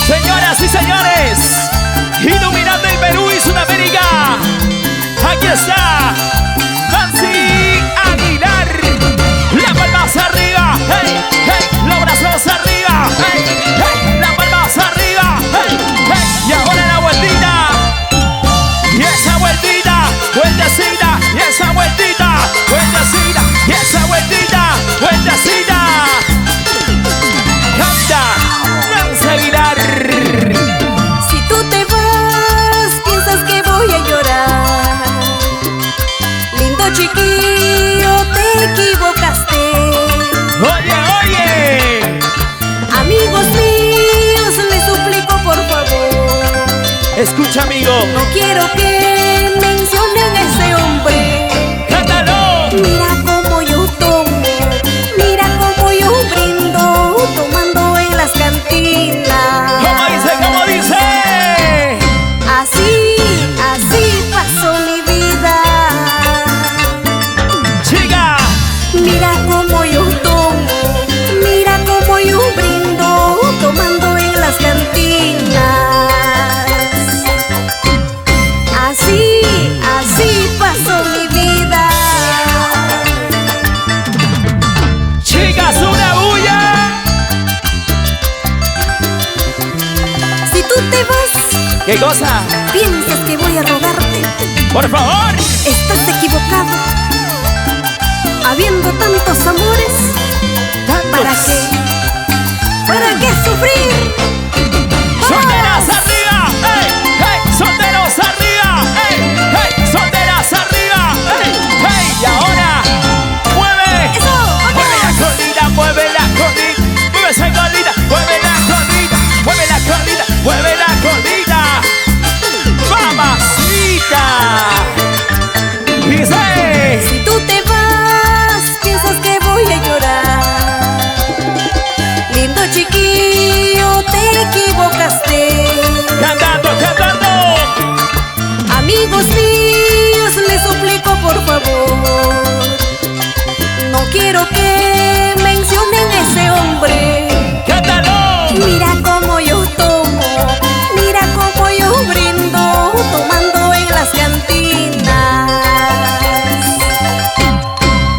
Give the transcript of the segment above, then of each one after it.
Señoras y señores, iluminando el Perú y Sudamérica, aquí está Nancy Aguilar. Las palmas arriba, hey, hey, los brazos arriba, hey, hey, las palmas arriba, hey, hey. Y ahora la vueltita, y esa vueltita, vueltecita, y esa vueltita, vueltecita, y esa vueltita, vueltecita. Canta Nancy Aguilar. Si tú te vas, piensas que voy a llorar. Lindo chiquillo, te equivocaste. Oye, oye. Amigos míos, les suplico por favor. Escucha, amigo. No quiero que mencionen a ese hombre. ¡Cántalo! Mira cómo yo tomo, mira cómo yo brindo, tomando en las cantinas. ¿Cómo dice? ¿Cómo dice? Así pasó mi vida. Chica, Mira cómo yo tomo, mira cómo yo brindo, tomando en las cantinas. Así pasó mi vida. chicas, una bulla. Si tú te vas, ¿Qué cosa? piensas que voy a rogarte. Por favor. Estás equivocado. Habiendo tantos amores, ¿para qué? ¿Para qué sufrir? Solteras arriba, hey, hey, solteros arriba, hey, hey, solteras arriba, hey, hey. Y ahora, mueve, ¡Eso! mueve la colita, mueve la colita, mueve esa colita, mueve la colita, mueve la colita, mueve la colita. Mamacita. Dice. Si tú te vas, piensas que voy a llorar. Lindo chiquillo, te equivocaste. Cantando, cantando. Amigos míos, les suplico por favor. No quiero que mencionen a ese hombre. Cántalo. Mira cómo yo tomo, mira cómo yo brindo, tomando en las cantinas.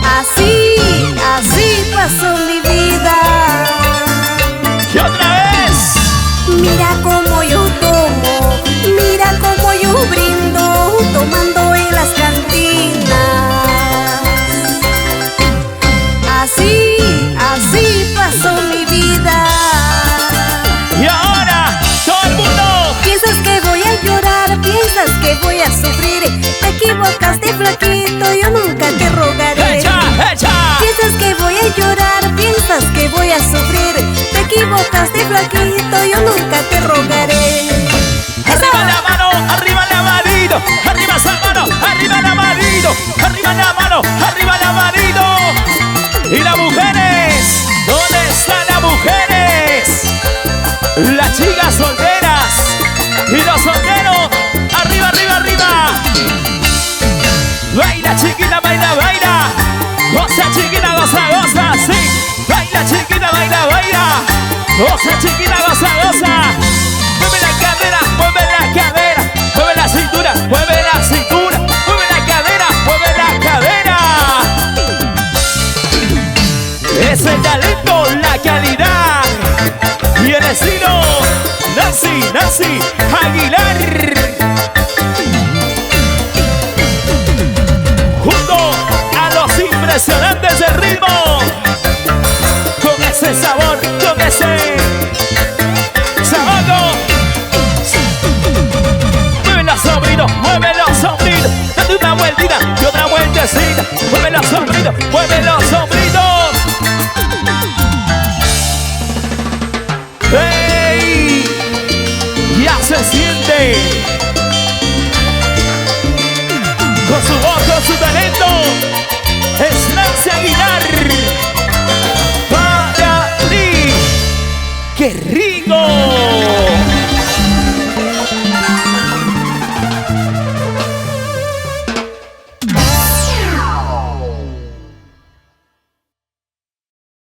Así pasó mi vida. Y otra vez. Mira cómo yo tomo, mira cómo yo brindo, tomando en las cantinas. Así pasó mi vida. Y ahora, todo el mundo. Piensas que voy a llorar, piensas que voy a sufrir. Te equivocaste, flaquito, yo nunca te rogaré. ¡Echa, echa! Piensas que voy a llorar, piensas que voy a sufrir. Te equivocaste, flaquito, yo nunca te rogaré. Arriba la mano, arriba la manito. Arriba esa mano, arriba la manito. Arriba la mano, arriba la manito. Y las mujeres, ¿dónde están las mujeres? Las chicas solteras y los solteros. Arriba, arriba, arriba. Baila chiquita, baila, baila. Goza chiquita, goza, goza, sí. Baila chiquita, baila, baila. Goza chiquita, goza, goza. Mueve la cadera, mueve la cadera. Mueve la cintura, mueve la cintura. Mueve la cadera, mueve la cadera. Es el talento, la calidad y el estilo. Nancy Aguilar. Junto a los impresionantes del ritmo, con ese sabor, con ese sabor. Mueve los sombritos, mueve los sombritos. Date una vueltita y otra vueltecita. Mueve los sombritos, mueve los sombritos. ¡Hey! Ya se siente con su voz, con su talento. Nancy Aguilar. Para ti. ¡Qué rico!